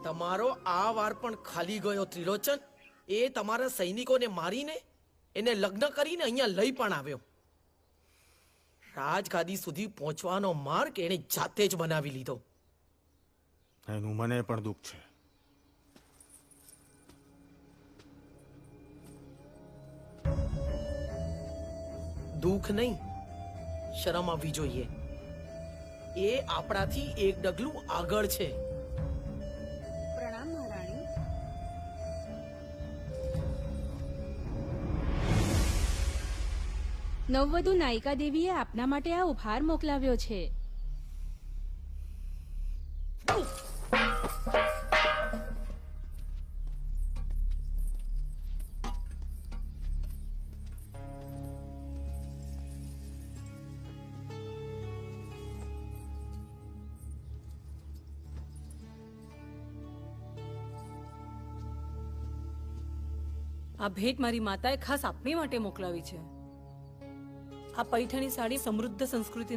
તમારો આ વાર પણ ખાલી ગયો ત્રિલોચન. એ તમારા સૈનિકોને મારીને એને લગ્ન કરીને અહીંયા લઈ પણ આવ્યો. રાજગાદી સુધી પહોંચવાનો માર્ગ એણે જાતે જ બનાવી લીધો. એનું મને પણ દુઃખ છે. દુઃખ નહીં, શરમ આવવી જોઈએ. એ આપણાથી એક ડગલું આગળ છે. પ્રણામ મહારાણી. નવવધુ નાયિકા દેવીએ આપના માટે આ ઉપહાર મોકલાવ્યો છે. આ ભેટ મારી માતાએ ખાસ આપની માટે મોકલાવી છે. આ પૈઠણી સાડી સમૃદ્ધ સંસ્કૃતિ